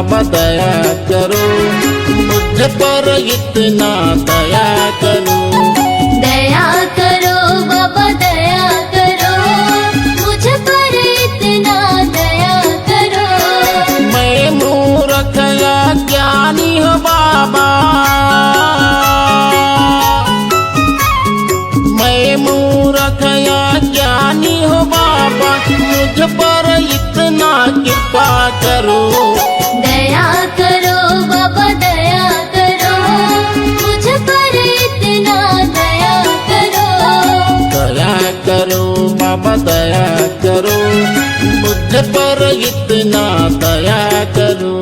बाबा दया करो, मुझ पर इतना दया करो। दया करो बाबा दया करो, मुझ पर इतना दया करो। मैं मूर्ख या ज्ञानी हूँ बाबा, मैं मूर्ख या ज्ञानी हूँ बाबा, मुझ पर इतना कृपा करो। दया करो बाबा दया करो, मुझ पर इतना दया करो। दया करो बाबा दया करो, मुझ पर इतना दया करो।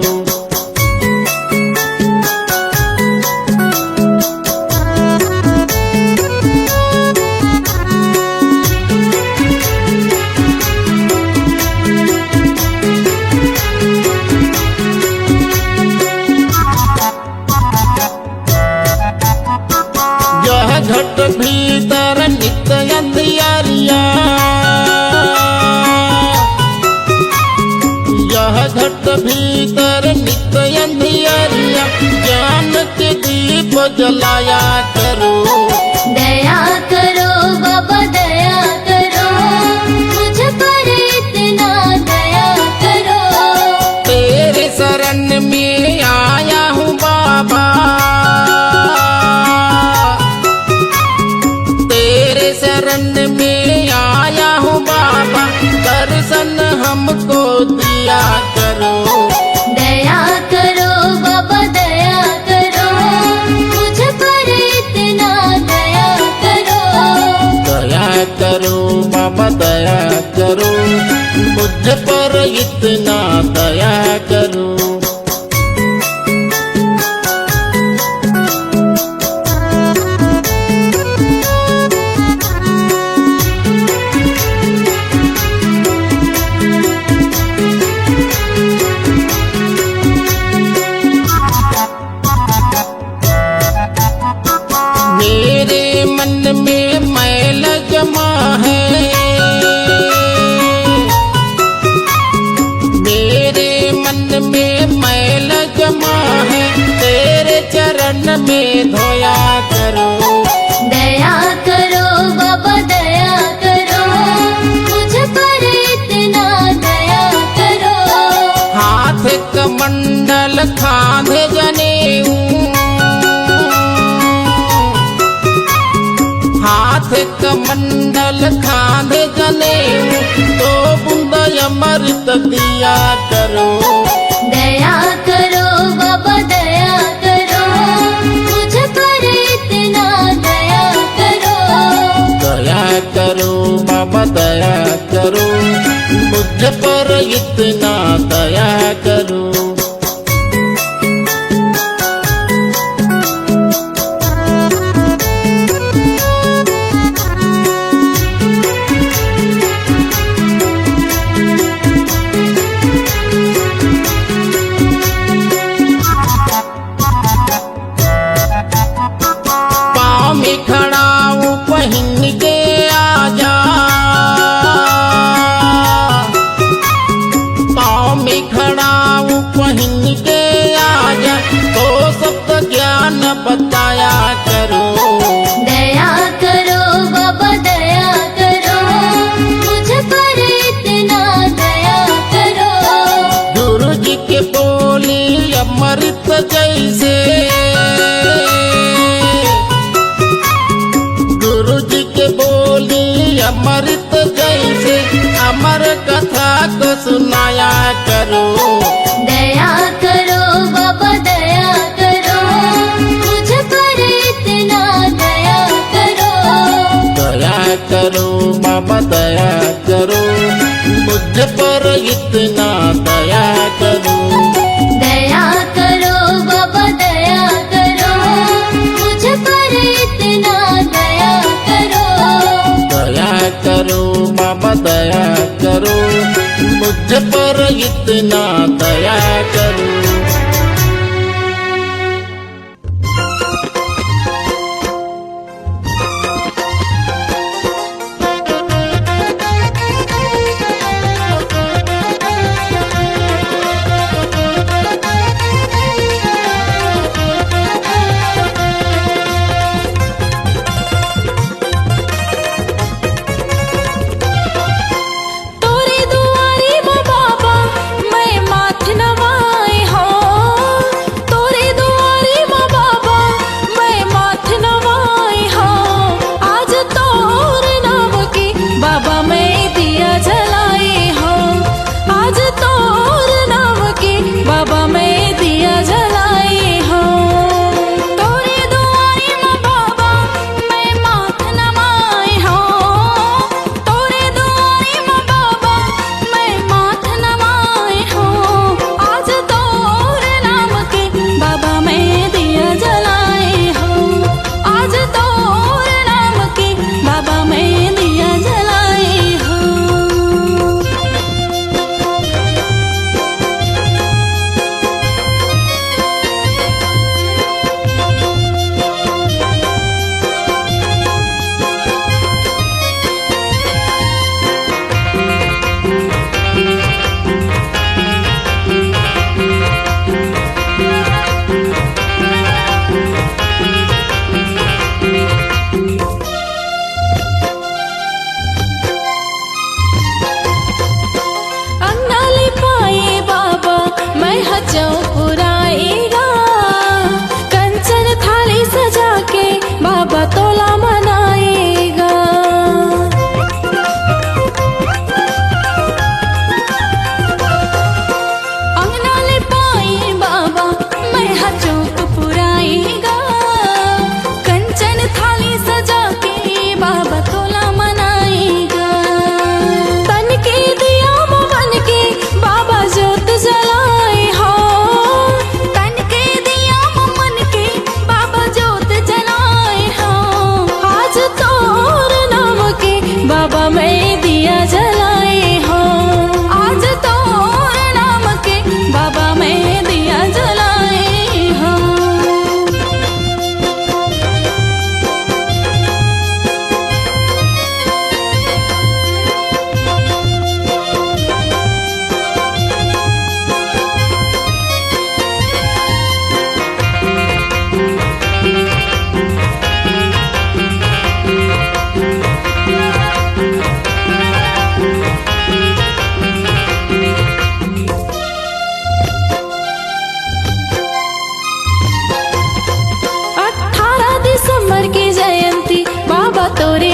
यह घट भीतर नित्य अंधियारिया, यह घट भीतर नित्य अंधियारिया, ज्ञान के दीप जलाया करो। दया करो बाबा दया करो, मुझ पर इतना दया करो। तेरे शरण में आया हूँ बाबा, तेरे शरण में आया हूँ बाबा, दर्शन हमको दिया करो। दया करो बाबा दया करो, मुझ पर इतना दया करो। दया करो बाबा दया करो, मुझ पर इतना दया करो। मेरे मन में मैल जमा है, मेरे मन में मैल जमा है, तेरे चरण में धोया करो। दया करो बाबा दया करो, मुझ पर इतना दया करो। हाथ कमंडल खांधे जनेऊ, हाथ कमंडल खांधे जनेऊ, तो बूंद अमृत दिया करो। दया करो बाबा दया करो, मुझ पर इतना दया करो। दया करो बाबा दया करो, मुझ पर इतना दया करो। पाँव में खड़ा हूँ पहन के आजा, पाँव में खड़ा हूँ पहन के आजा, तो सब ज्ञान बताया करो। दया करो बाबा दया करो, मुझ पर इतना दया करो। गुरु जी के बोली अमृत जैसे, गुरु जी के बोली अमृत जैसे, अमर कथा को सुनाया करो। दया करो बाबा दया करो, मुझ पर इतना दया करो। दया करो बाबा दया करो, मुझ पर इतना दया करो। दया करो बाबा दया करो, मुझ पर इतना दया करो। दया करो बाबा दया करो, मुझ पर इतना दया करो।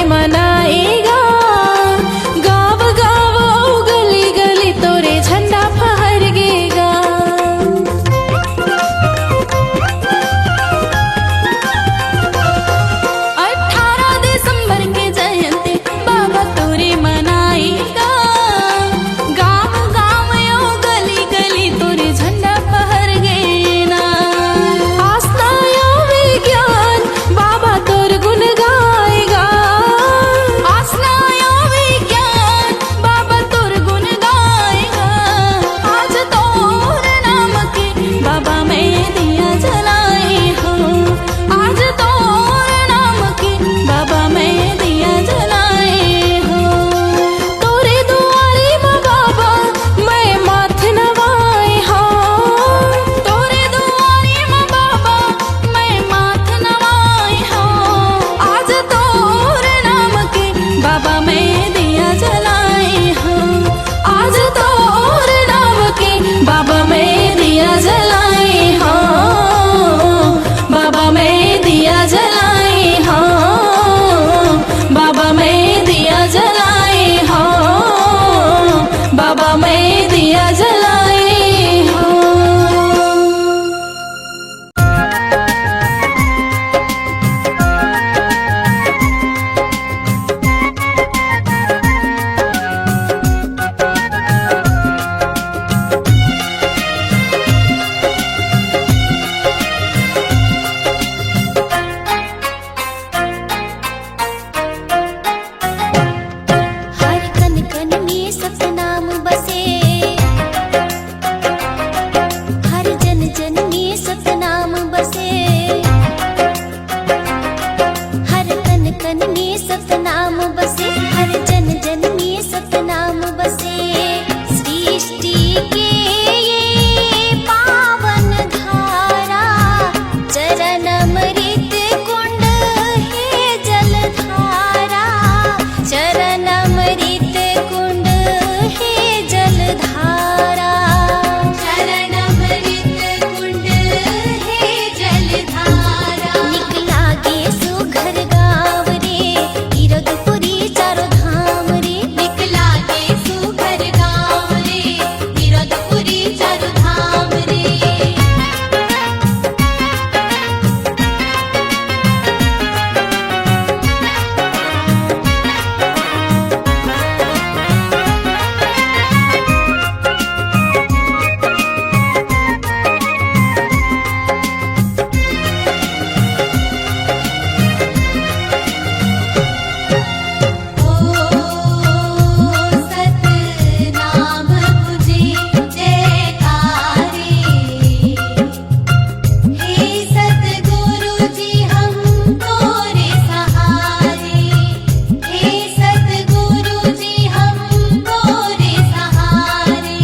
मनाएगा, गाँव गाँव गली गली तोरे झंडा फहरगेगा। 18 दिसंबर के जयंती बाबा तोरे मनाएगा, गाँव गाँव यो गली गली तोरे झंडा फहरगेना। आस्था यो विज्ञान बाबा तोर गुण गाएगा, आस्था यो विज्ञान बाबा तोर गुण गाएगा। आज तोर नाम के बाबा मैं दिया जलाए हो, आज तोर नाम के बाबा मैं दिया जलाए हो। तोरे दुआरे माँ बाबा मैं माथ नवाए हो, तोरे दुआरे माँ बाबा मैं माथ नवाए हो। आज तोर नाम के बाबा मैं दिया जलाए हो, आज तोर नाम के बाबा मैं दिया जलाए हो, बाबा मैं दिया जलाए हो, बाबा मैं दिया जलाए हो, बाबा मैं दिया जलाए हो। हर कन कन में सतनाम बसे, हर जन जन में सतनाम बसे, हर कन कन में सतनाम बसे, हर जन जन में सतनाम बसे। सृष्टि के ये पावन धारा, चरण अमृत कुंड है जलधारा, चरण अमृत कुंड है जलधारा, चरण अमृत कुंड है जलधारा। निकला गे सुघर गाँव रे, इरगपुरी चारों धाम रे, निकला गे सुघर गाँव रे, इरगपुरी चारों धाम रे। ओ सतनाम तुझे जयकारे, हे सतगुरु जी हम तोरे सहारे, हे सतगुरु जी हम तोरे सहारे।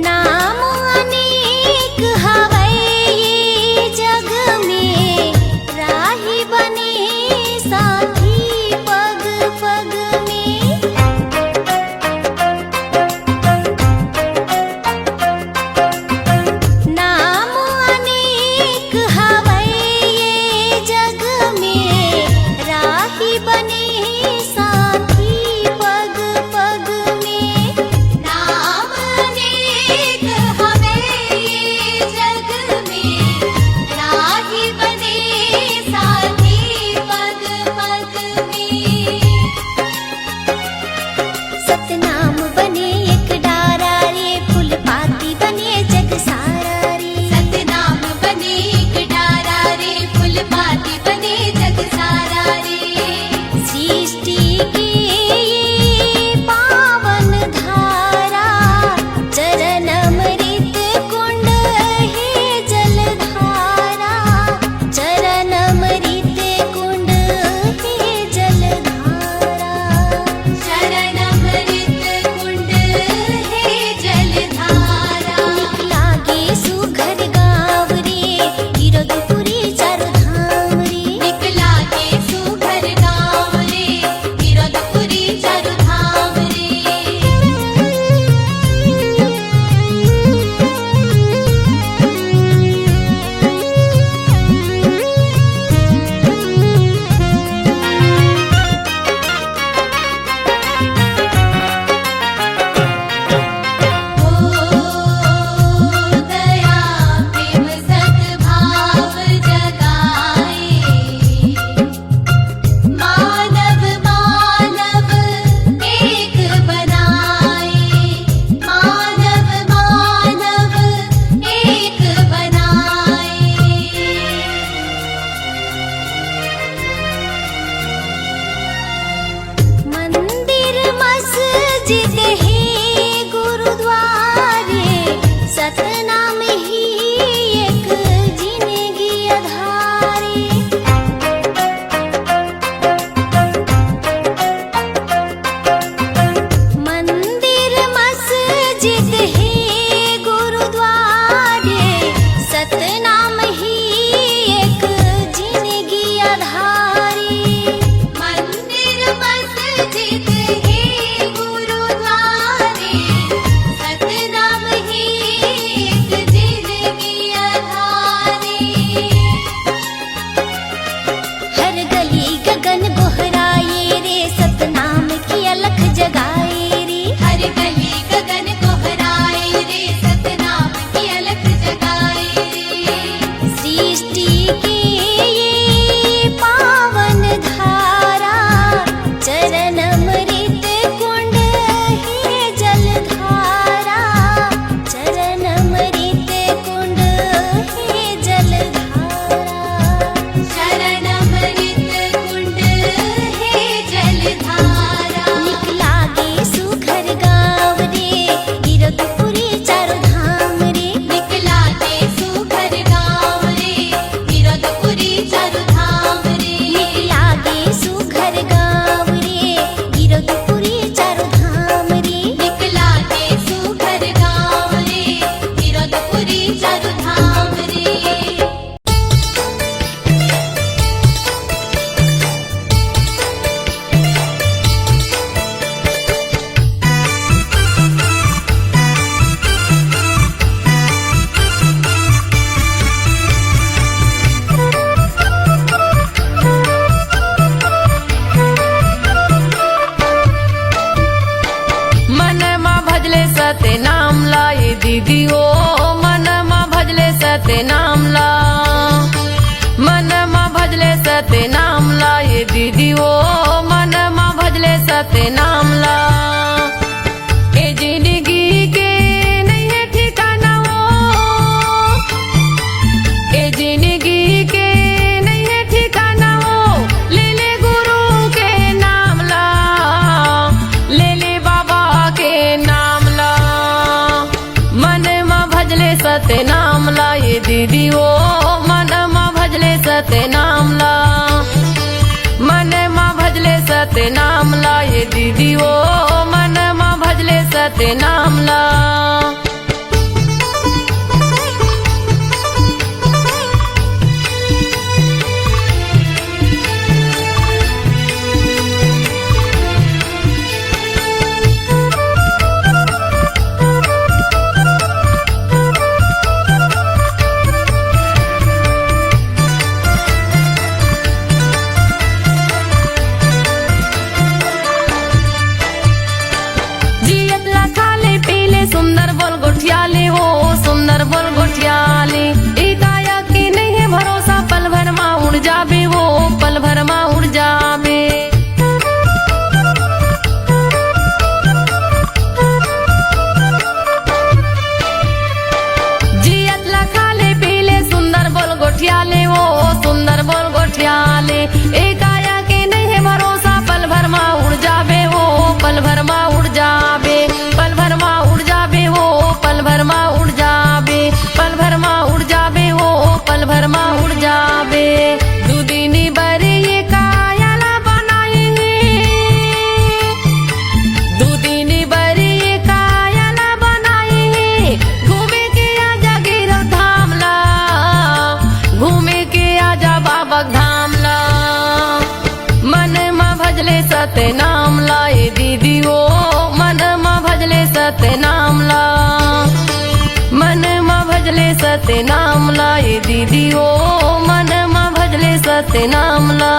नाम अनेक हवै ये जग में, राही बने साथी पग पग में। नाम अनेक हवै ये जग में, राही बने साथी पग पग में। नाम अनेक हवै ये जग में, राही बने साथी पग पग में। सतनाम बने एक डारा रे, फूल पाती बने जग सारा रे, सतनाम बने एक डारा रे, फूल पाती बने जग सारा रे। सृष्टि की ये पावन धारा, चरण अमृत कुंड है जलधारा, चरण अमृत कुंड है जलधारा, चरण अमृत कुंड है भजले सते नाम ला ये दीदी ओ मनमा भजले सते नाम ला मनमा भजले सते नाम ला ये दीदी ओ मनमा भजले सते नाम ला ए जिंदगी के नहीं है ठिकाना वो ए जिंदगी के नहीं है ठिकाना वो ले ले गुरु के नाम ला ले ले बाबा के नाम ला मनमा भजले सते नाम ला ये दीदी ओ मनमा भजले सते नाम ला मनमा भजले सते नाम ला ये दीदी ओ मनमा भजले सते नाम ला सुंदर बोल गोठियाले हो सुंदर बोल गोठियाले काया की नहीं है भरोसा पल भर माँ उड़ जाबे वो पल भर माँ उड़ जाबे जियत लखाले पीले सुंदर बोल गोठियाले हो सुंदर बोल गोठियाले काया की नहीं है भरोसा पल भर माँ उड़ जाबे वो पल भर माँ उड़ जाबे पल भर माँ उड़ जाबे वो पल भर माँ उड़ जाबे पल भर माँ उड़ जाबे वो पल भर माँ उड़ जाबे दुदिनी बरे ये कायाला बनाए दुदिनी बरे ये कायाला बनाए घूमे के आजा गिरव धाम ला घूमे के आजा बाबा धाम ला मनमा भजले सते नाम ला ये दीदी ओ मनमा भजले सते नाम ला मनमा भजले सते नाम ला ये दीदी ओ मनमा भजले सते नाम ला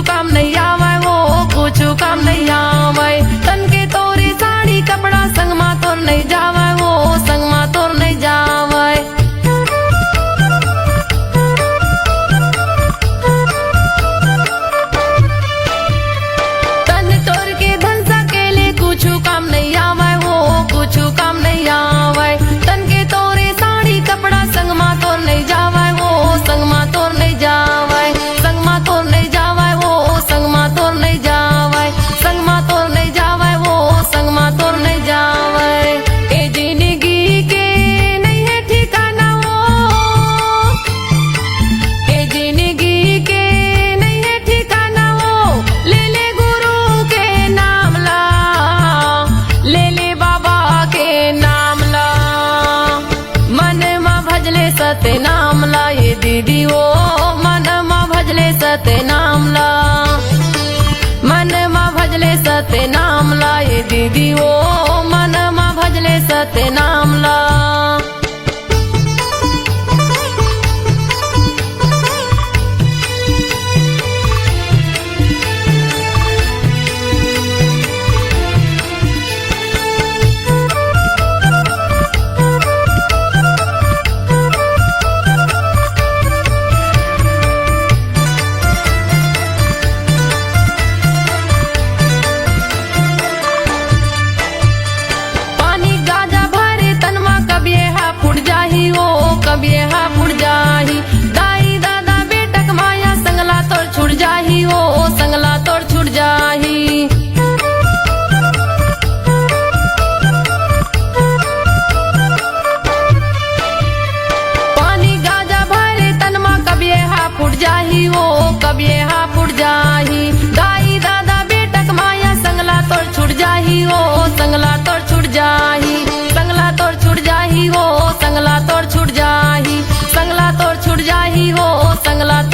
काम नहीं आवे वो कुछ काम नहीं आवे तन के तोरी साड़ी कपड़ा संग मा तोर नहीं जावे वो संग मा तोर नहीं जावे तन तोर के धन सकेले कुछ काम नहीं आवे वो कुछ काम नहीं आवे तन के तोरे साड़ी कपड़ा संग मा तोर नहीं जावे वो संग मा तोर नहीं जावे संग मा तोर नहीं जावे संग मा तोर नहीं जावे संग मा तोर नहीं जावे वो संग मा तोर नहीं जावे ए जिंदगी के नहीं है ठिकाना वो ए जिंदगी के नहीं है ठिकाना वो ले ले गुरु के नाम ला ले ले बाबा के नाम ला मनमा भजले सते नाम ला ये दीदी ओ मनमा भजले सते नाम ला मनमा भजले सते नाम ला ये दीदी ओ मनमा भजले सते नाम ला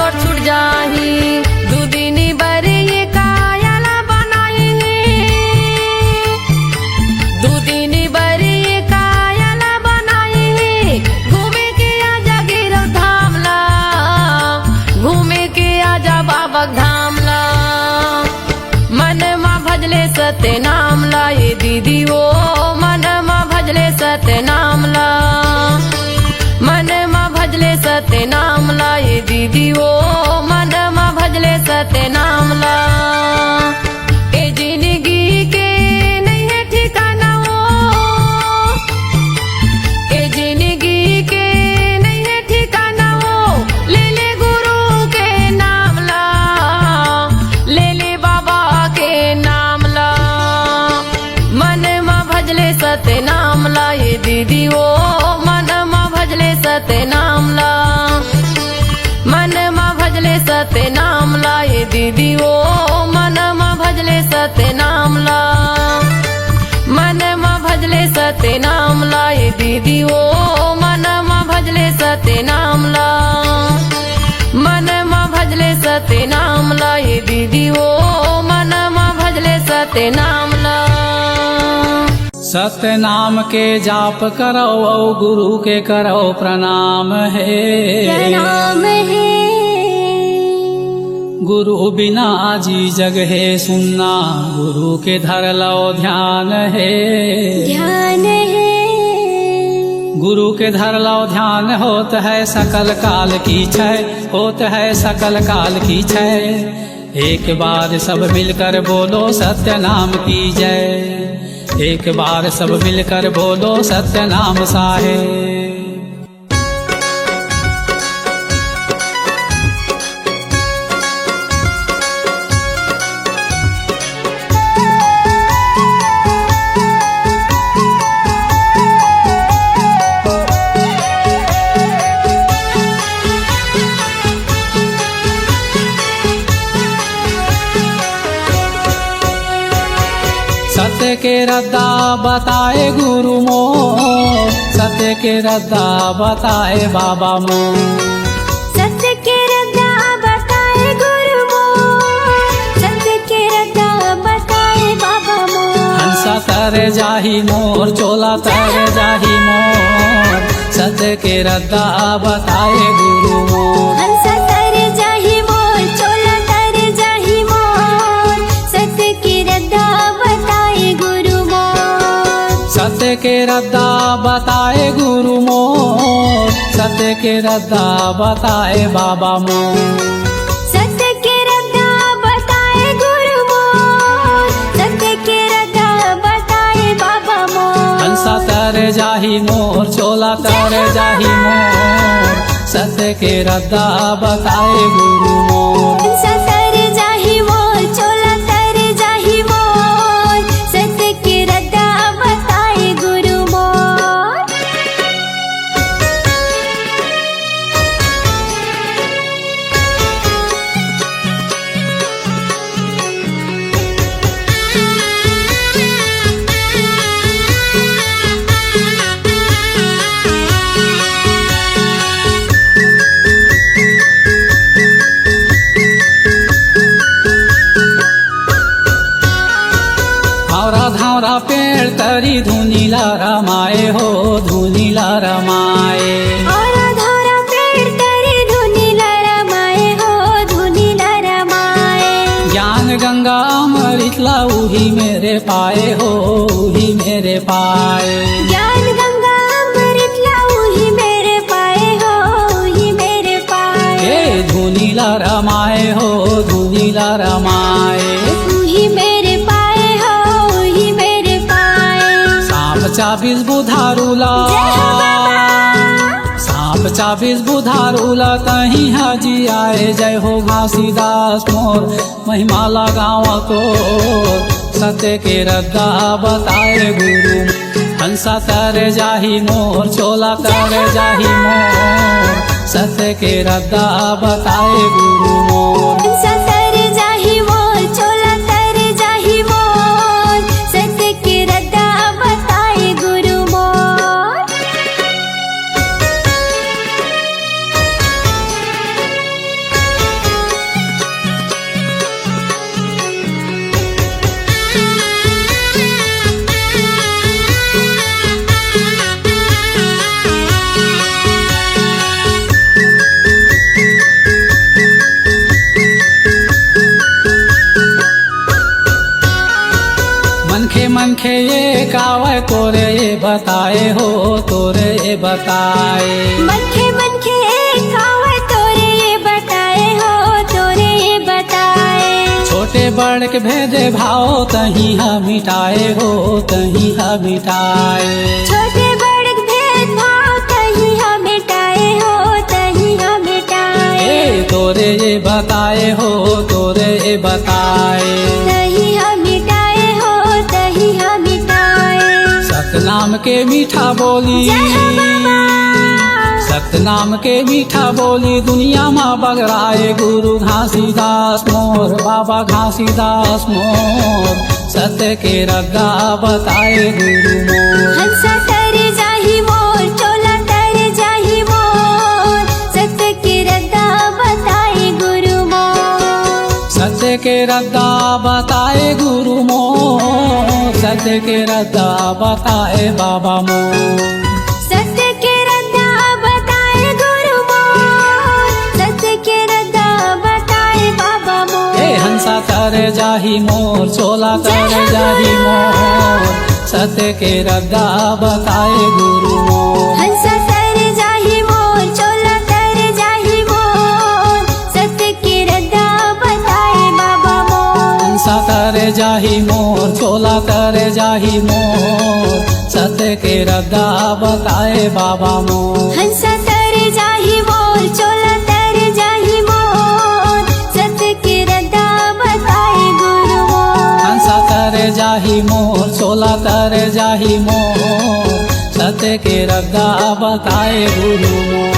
मोर छूट जाही दू दिनी बरी ये कायला बनाई दू दिनी बरी ये कायला बनाई घूमे के आजा गिरो धामला घूमे के आजा बाबा धामला मन मा भजले सत्य नामला ये दीदी वो मन मा भजले सत्य नामला मन मा भजले सत्य नामला ये दीदी वो मन मा भजले सत्य नामला ए जिंदगी के नहीं है ठिकाना वो ए जिंदगी के नहीं है ठिकाना वो ले ले गुरु के नामला ले ले बाबा के नामला मन मा भजले सत्य नामला ये दीदी वो मन मा भजले सत्य नामला मन मा भजले सत्य नामला ये दीदी वो मन मा भजले सत्य नामला मन मा भजले सत्य नामला ये दीदी वो मन मा भजले सत्य नामला मन मा भजले सत्य नामला ये दीदी वो मन मा भजले सत्य नामला सत्य नाम के जाप करो औ गुरु के करो प्रणाम है प्रणाम है गुरु बिना जी जग है सुनना गुरु के धर लो ध्यान है ध्यान है गुरु के धर लो ध्यान होत है सकल काल की छय होत है सकल काल की छय एक बार सब मिलकर बोलो सत्य नाम की जय एक बार सब मिलकर बोलो सत्य नाम साहेब सत्य के रद्दा बताए गुरु मोर सत्य के रद्दा बताए बाबा मोर सत्य के रद्दा बताए गुरु मोर सत्य के रद्दा बताए बाबा मोर हंसा तर जाही मोर चोला तर जाही मोर सत्य के रद्दा बताए गुरु मोर हंसा तर जाही मोर चोला तर जाही मोर सत्य के रद्दा बताए गुरु मोर सत्य के रद्दा बताए गुरु मोर सत्य के रद्दा बताए बाबा मोर सत्य के रद्दा बताए गुरु मोर सत्य के रद्दा बताए बाबा मोर हंसा तर जाही मोर चोला तर जाही मोर सत्य के रद्दा बताए गुरु मोर हंसा तर जाही मोर चोला तर जाही मोर सत्य के रद्दा बताए गुरु मोर धावरा धावरा पेड़ तरी धुनीला रमाए हो धुनीला रमाए औरा धौरा पेड़ तरी धुनीला रमाए हो धुनीला रमाए ज्ञान गंगा अमृतला उही मेरे पाए हो उही मेरे पाए ज्ञान गंगा अमृतला उही मेरे पाए हो उही मेरे पाए ए धुनीला रमाए हो धुनीला रमाए उही मेरे पाए हो उही मेरे पाए सांप चाबीस बुधारूला सांप चाबीस बुधारूला तही हाजी आए जय हो घासीदास मोर महिमा लगावा को सत्य के रद्दा बताए गुरु हंसा तर जाही मोर चोला तर जाही मोर सत्य के रद्दा बताए गुरु मोर हंसा तर जाही मोर चोला तर जाही मोर सत्य के रद्दा बताए गुरु मोर बताए तोरे ये बताए हो तोरे ये बताए। मनखे मनखे एक खावे तोरे ये बताए हो तोरे ये बताए। छोटे बड़ के भेदे भाव तही हम मिटाए हो तही हम मिटाए। छोटे बड़ भेदभाव तही हम मिटाए हो तही हम मिटाए। तोरे ये बताए हो तोरे ये बताए। तही हम मिटाए हो तही हम मिटाए। सतनाम के मीठा बोली सतनाम के मीठा बोली दुनिया में बगराए गुरु घासीदास मोर बाबा घासीदास मोर। सत्य के रद्दा बताए गुरु मोर। हंसा तर जाहि मोर चोला तर जाहि मोर। सत्य के रद्दा बताए गुरु मोर। सत्य के रद्दा बताए गुरु मोर। सत्य के रद्दा बताए बाबा मोर। सत्य के रद्दा बताए गुरु मोर। सत्य के रद्दा बताए बाबा मोर। हंसा तर जाहि मोर चोला तर जाहि मोर। सत्य के रद्दा बताए गुरु मोर। हंसा तर जाहि मोर चोला तर जाहि मोर। सत्य के रद्दा बताए बाबा मोर। हंसा तर जाहि मोर चोला तर जाहि मोर। सत्य के रद्दा बताए बाबा मोर। हंसा तर जाहि मोर चोला तर जाहि मोर। सत्य के रद्दा बताए गुरु मोर। हंसा तर जाहि मोर चोला तर जाहि मोर। सत्य के रद्दा बताए गुरु मोर।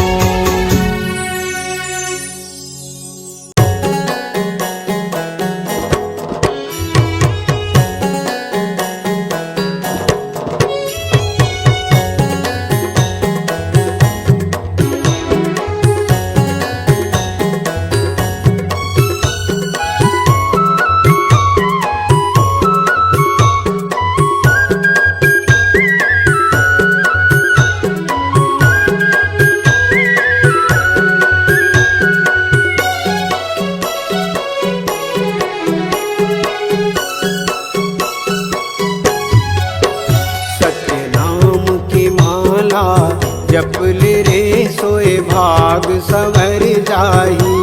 जपल रे सोए भाग संवर जाही।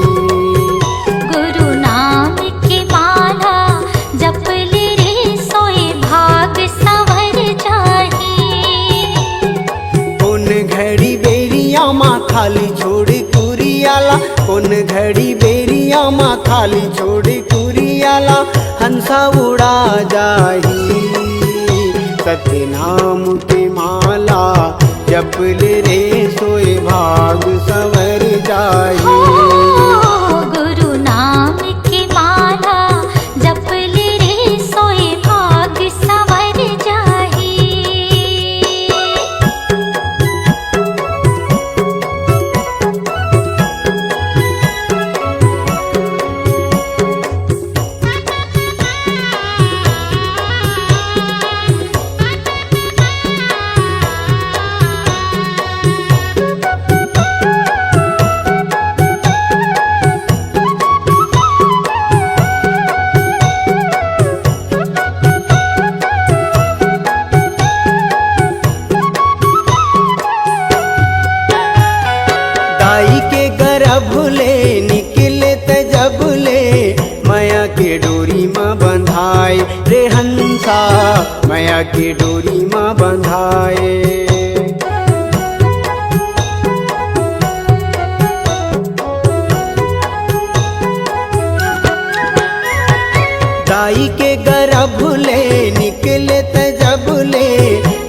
गुरु नाम की माला जपल रे सोए भाग संवर जाही। कौन घड़ी बेरिया माँ खाली छोड़ कुरियाला। कौन घड़ी बेरिया माँ खाली छोड़ कुरियाला। हंसा उड़ा जाही। सत्य नाम की माला जपल रे सोए भाग संवर जाही। गुरु नाम की माला जपल रे सोए भाग संवर जाही। रे हंसा माया के डोरी माँ बंधाए। दाई के गर्भ ले निकले जब ले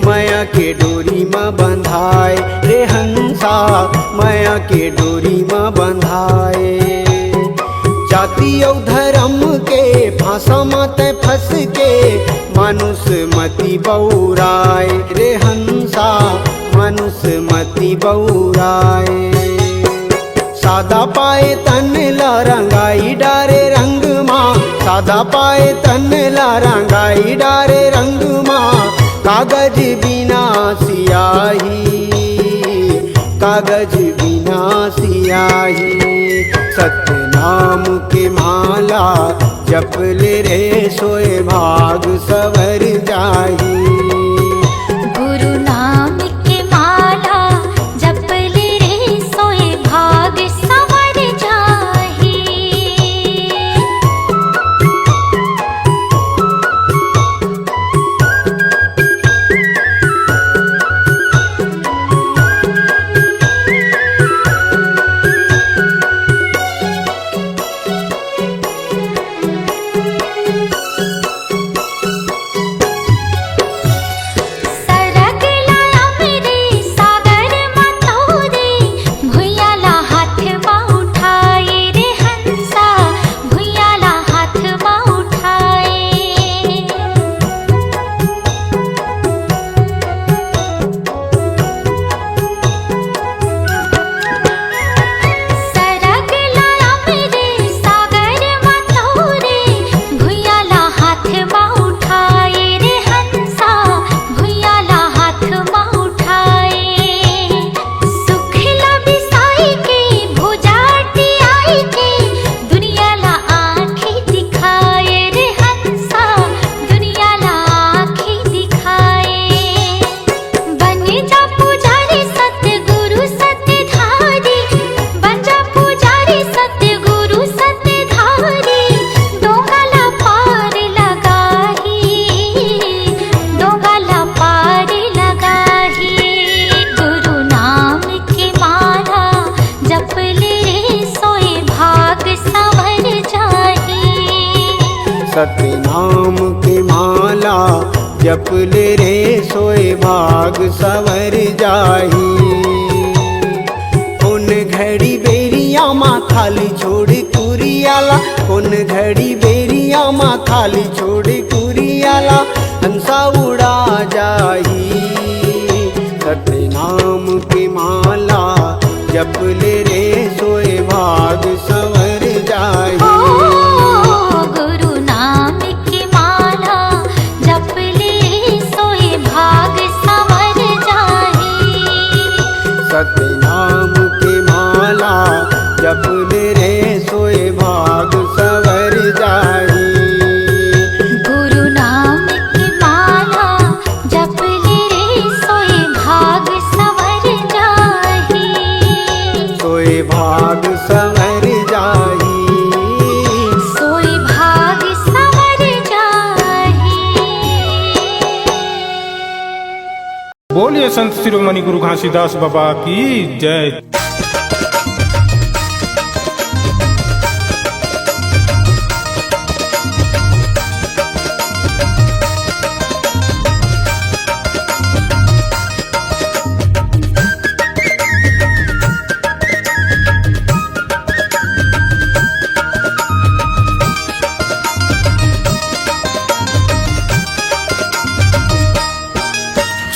माया के डोरी माँ बंधाए। रे हंसा माया के डोरी माँ बंधाए। जाति और धर्म के फांसा मत फंस के मानुष मति बौराए। रे हंसा मानुष मति बौराए। सादा पाए तन ला रंगाई डारे रंग माँ। सादा पाए तन ला रंगाई डारे रंग माँ। कागज बिना सियाही कागज बिना सियाही। सत्य नाम के माला जपल रे सोए भाग सवर जाही। जप ले रे सोए भाग सवर जाही। उन घड़ी बेरिया माँ थाली छोड़ कुरियाला, उन घड़ी बेरिया माँ थाली छोड़ कुरियाला, हंसा उड़ा जाही। सत्य नाम की माला जप ले रे सोए भाग सवर जाही। गुरु नाम की माला जप ले सोए भाग संवर जाही। सत्य नाम की माला जप ले रे सोए भाग सवर जाही। गुरु नाम की माला जप ले रे सोए भाग संवर जाही। सोए भाग सवर जाही। सोए भाग संवर जाही। बोलिए संत शिरोमणि गुरु घासीदास बाबा की जय।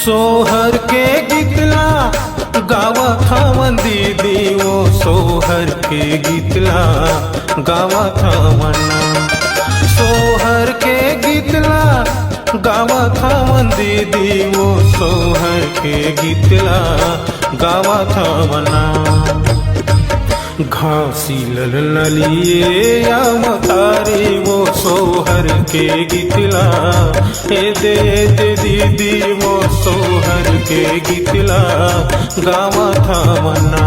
सोहर के गीतला गावा थावन दीदी, वो सोहर के गीतला गावा थावना। सोहर के गीतला गावा थावन दीदी, वो सोहर के गीतला गावा थावना। घासी ललिए या मतारी, वो सोहर के गीतला हे दे दीदी, वो सोहर के गीतला गावा थावना।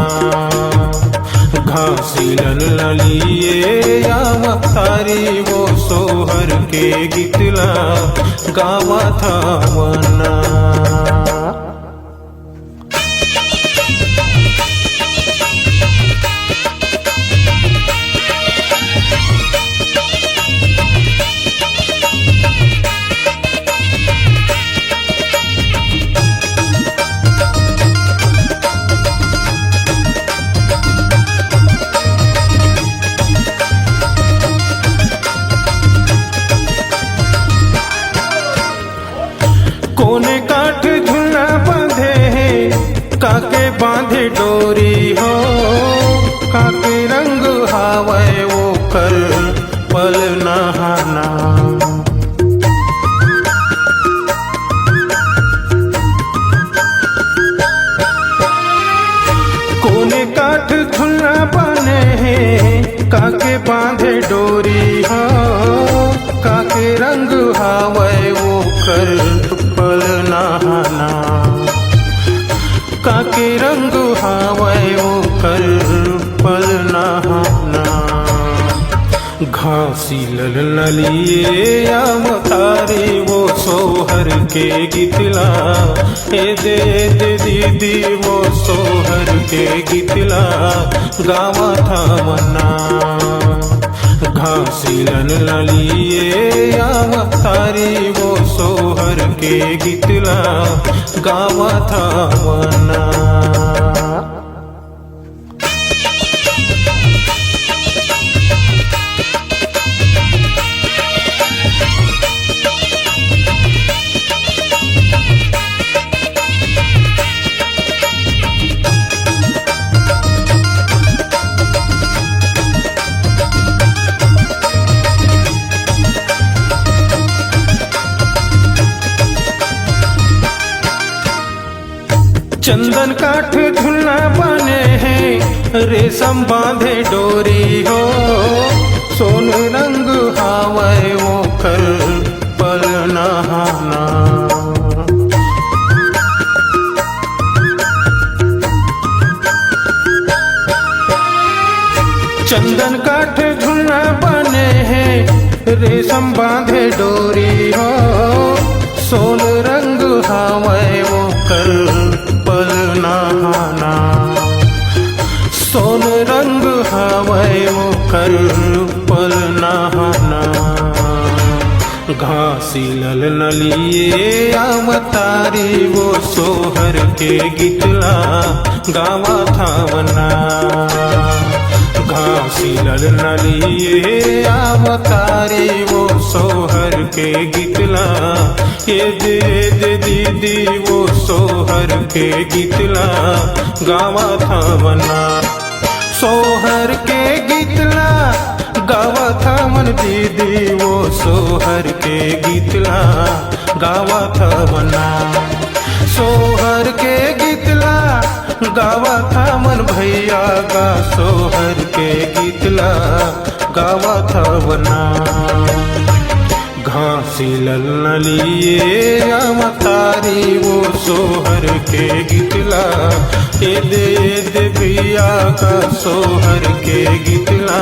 घासी ललिए या मतारी, वो सोहर के गीतला गावा थावना। कोने काठ झुला बांधे हैं, काके बांधे डोरी हो। काके रंग हावे वो कर पल नहाना। कोने काठ झुला बांधे हैं, काके बांधे डोरी हो। काके रंग हावे वो कर पल नहाना। काके रंग हावे वो कर पल नहाना। घासी ललिए या मतारी, वो सोहर के गीतला हे दे दीदी, वो सोहर के गीतला गावा थावना। घासी ललिए या मतारी, वो सोहर के गीतला गावा थावना। चंदन काठ झुलना बने हैं, रेशम बांधे डोरी हो। सोन रंग हावे वो कर पल नहाना। चंदन काठ झुलना बने हैं, रेशम बांधे डोरी हो। सोन रंग हावे वो कर पल नहाना। सोन रंग हावे वो कर पल नहाना। घास घासी ललन लिए अवतारी वो सोहर के गीतला गावा थावना घासी ललन लिए अवतारी वो सोहर के गीतला ये दे दीदी वो सोहर के गीतला गावा थावना सोहर के गीतला गावा था मन दीदी वो सोहर के गीतला गावा था मना सोहर के गीतला गावा था मन भैया गा सोहर के गीतला गावा था बना घासी ललन लिए अवतारी वो सोहर के गीतला ए दे भैया का सोहर के गीतला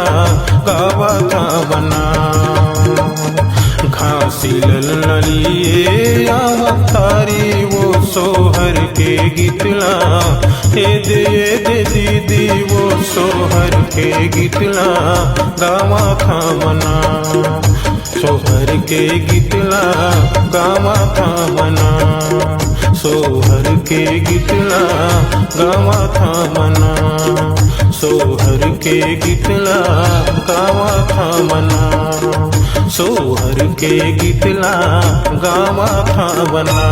गावा था बना घासी ललन लिए अवतारी वो सोहर के गीतला ए दे दीदी वो सोहर के गीतला गावा था बना सोहर के गीतला गावा था बना सोहर के गीतला गावा था मना सोहर के गीतला गावा था मना सोहर के गीतला गावा था बना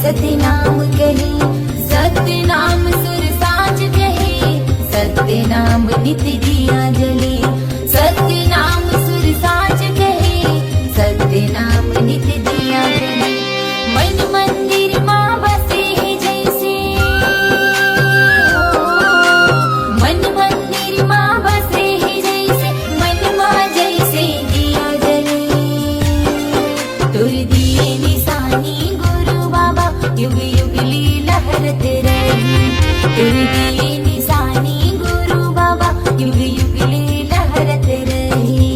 सतनाम कहे सतनाम सुर साज कहे सतनाम नित दिया जले सतनाम सुर साज कहे सतनाम नित दिया जले मन मंदिर माँ बसे है जैसे मन मंदिर माँ बसे है जैसे मन माँ जैसे दिया जले तुर दिए निशानी युग युग लीला हरत रही तुर दिए निशानी गुरु बाबा युग युग लीला हरत रही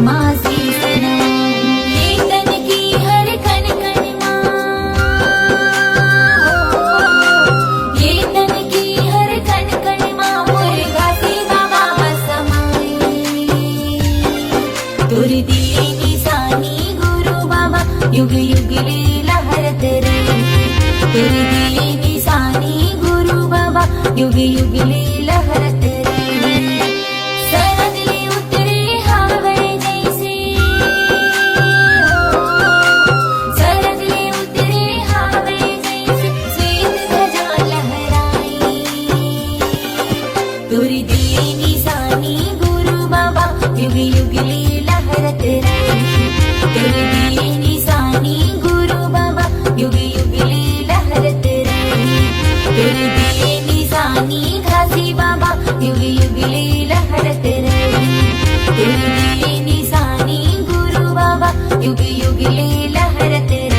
मासी ये तन की हर कण कण ये तन की हर कण कण मोरे घासी बाबा समाई तुर दिए निशानी गुरु बाबा युग युग लीला हरत रे तुर दिए निशानी गुरु बाबा युग युग लीला हरत रे सरगले उतरे हावड़े जैसे सरगले उतरे हावड़े जैसे श्वेत ध्वजा लहराई तुर दिए निशानी गुरु बाबा युग युग लीला हरत रे तुर दिए निशानी गुरु बाबा युग युग लीला हरत रे तुर दिए निशानी घासी बाबा युग युग लीला हरत रे तुर दिए निशानी गुरु बाबा युग युग लीला हरत रे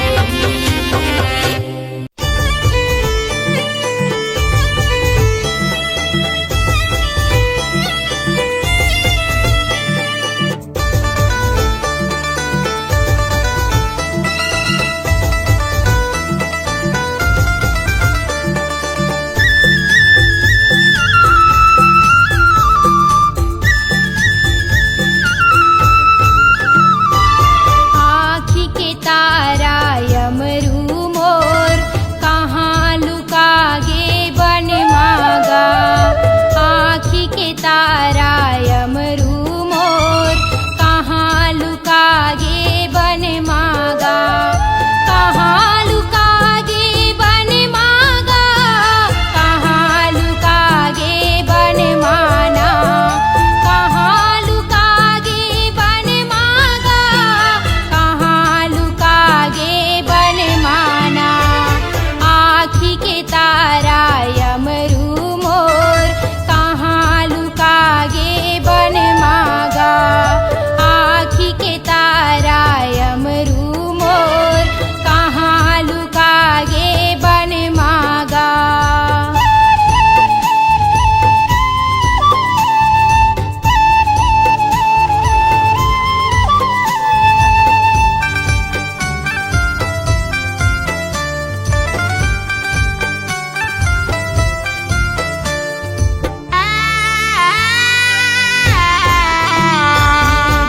आँखी के तारा यमरू मोर कहाँ लुकागे बन मागा आँखी के तारा यमरू मोर कहाँ लुकागे बन मागा कहाँ लुकागे बन मागा कहाँ लुकागे बन माना कहाँ लुकागे बन मागा कहाँ लुकागे बन माना आँखी के तारा यमरू मोर कहाँ लुकागे बन मागा आँखी के तारा यमरू मोर कहाँ लुकागे बन मागा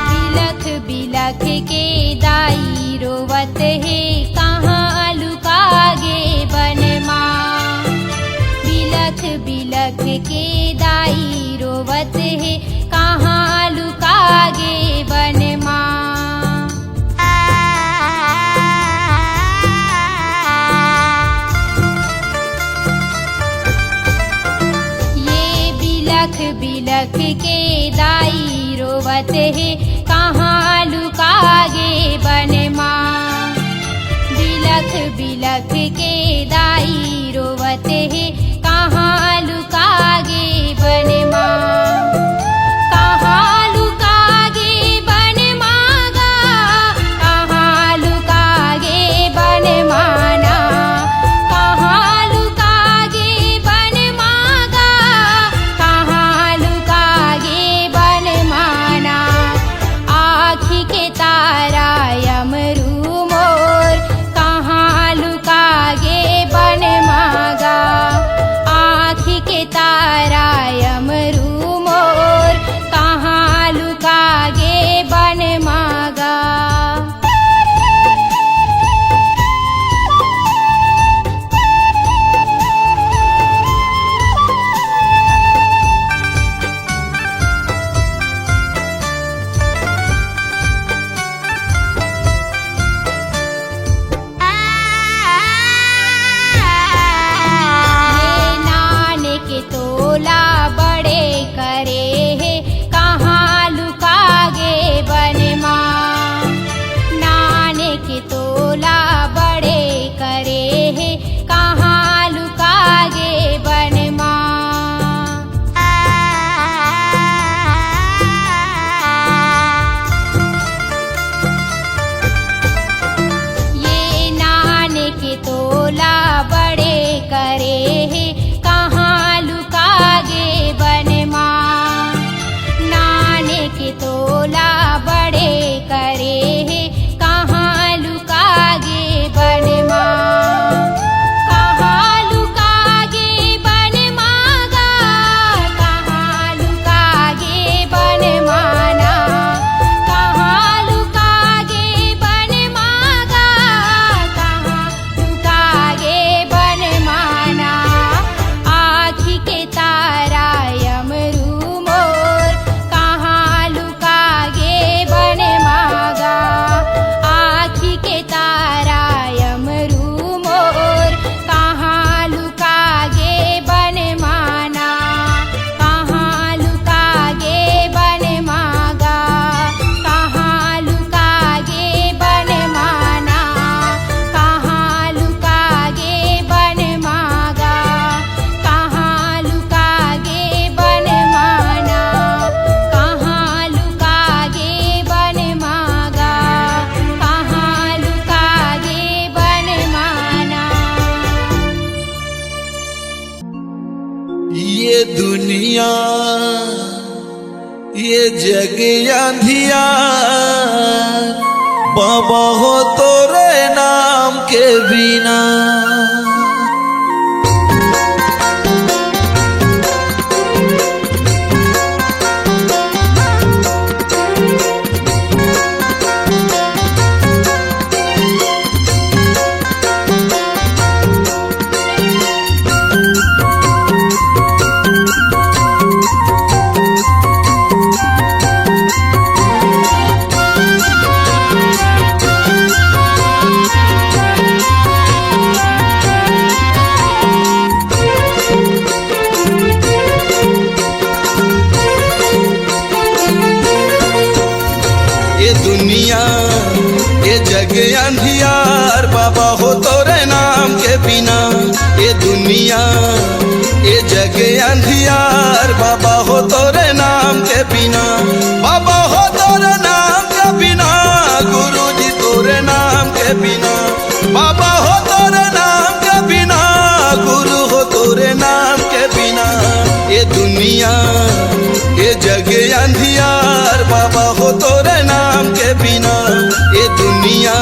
बिलख बिलख के दाई रोवत है कहाँ लुकागे बन माँ बिलख बिलख के दाई रोवत है कहाँ लुकागे बन माँ ये बिलख बिलख के दाई रोवत है कहाँ लुकागे बन माँ बिलख बिलख के दाई रोवत है कहाँ लुकागे बन माँ कहाँ लुकागे बन मागा कहाँ लुकागे बन माना कहाँ लुकागे बन मागा कहाँ लुकागे बन माना आँखी के तारा यमरू मोर कहाँ लुकागे बन मागा जग अंधियार बाबा हो तोरे नाम के बिना। दुनिया ये जग अंधियार बाबा हो तोरे नाम के बिना। ये दुनिया ये जग अंधियार बाबा हो तोरे नाम के बिना। बाबा हो तोरे नाम के बिना गुरु जी तोरे नाम के बिना। बाबा हो तोरे नाम के बिना गुरु हो तोरे नाम के बिना। ये दुनिया ये जग अंधियार बाबा हो तोरे नाम के बिना। ये दुनिया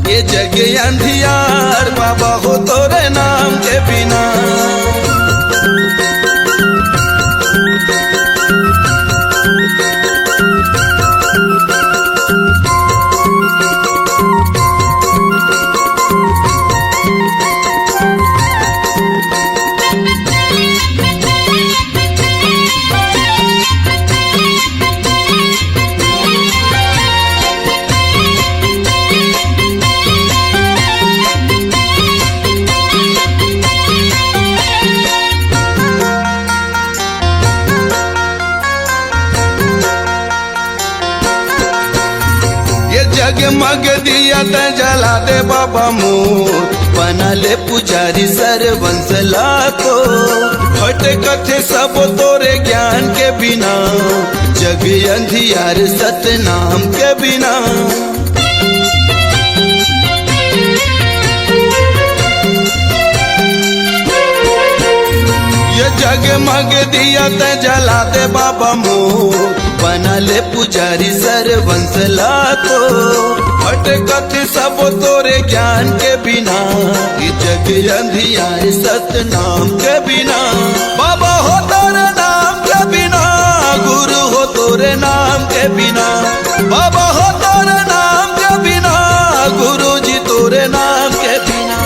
ये जग अंधियार बाबा हो तोरे नाम के बिना। जगमग दिया त जला दे बाबा मोर बना ले पुजारी सरवंश लाखो। हट कथे सब तोरे ज्ञान के बिना जग अंधियार सतनाम के बिना। ये जगमग दिया त जला दे बाबा मोर बना ले पुजारी सरवंश लाखो। हट कथे सब तोरे ज्ञान के बिना ये जग अंधियार सतनाम के बिना। बाबा हो तोरे नाम के बिना गुरु हो तोरे नाम के बिना। बाबा हो तोरे नाम के बिना गुरु जी तोरे नाम के बिना।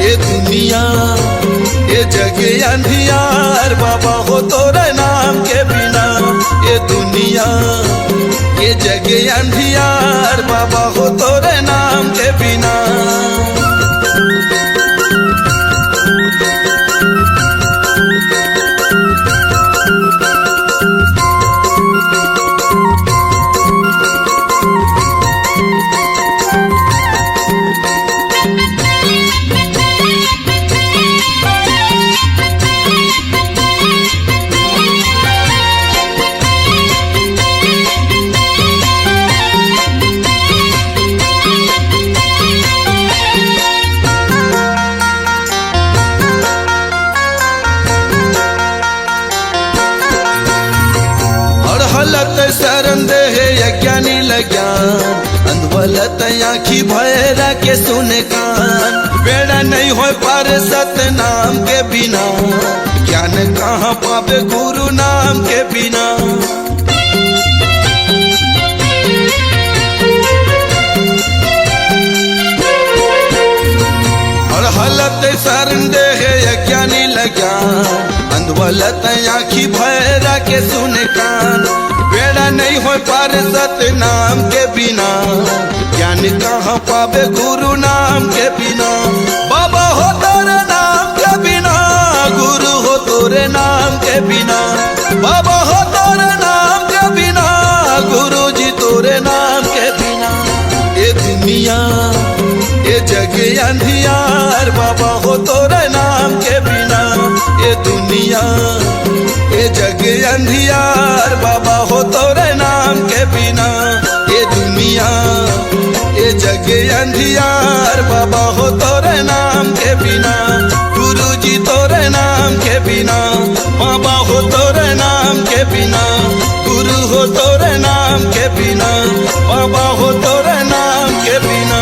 ये दुनिया ये जग अंधियार बाबा हो तोरे नाम के बिना। ये दुनिया ये जग अंधियार बाबा हो तोरे नाम के बिना। शरण दे यज्ञानी लज्ञान अंधवलत आँखी भैरा के सुने कान। बेड़ा नहीं हो पार सतनाम के बिना ज्ञान कहाँ पावे गुरु नाम के बिना। और हलत शरण दे यज्ञानी लज्ञान अंधवलत आँखी भैरा के सुने कान। बेड़ा नहीं हो पार सतनाम के बिना ज्ञान कहाँ पावे गुरु नाम के बिना। बाबा हो तोरे नाम के बिना गुरु हो तोरे नाम के बिना। बाबा हो तोरे नाम के बिना गुरु जी तोरे नाम के बिना। ये दुनिया ये जग अंधियार बाबा हो तोरे नाम के बिना। ये दुनिया ये जग अंधियार बाबा हो तोरे नाम के बिना। ये दुनिया ये जग अंधियार बाबा हो तोरे नाम के बिना। गुरु जी तोरे नाम के बिना बाबा हो तोरे नाम के बिना। गुरु हो तोरे नाम के बिना, बाबा हो तोरे नाम के बिना।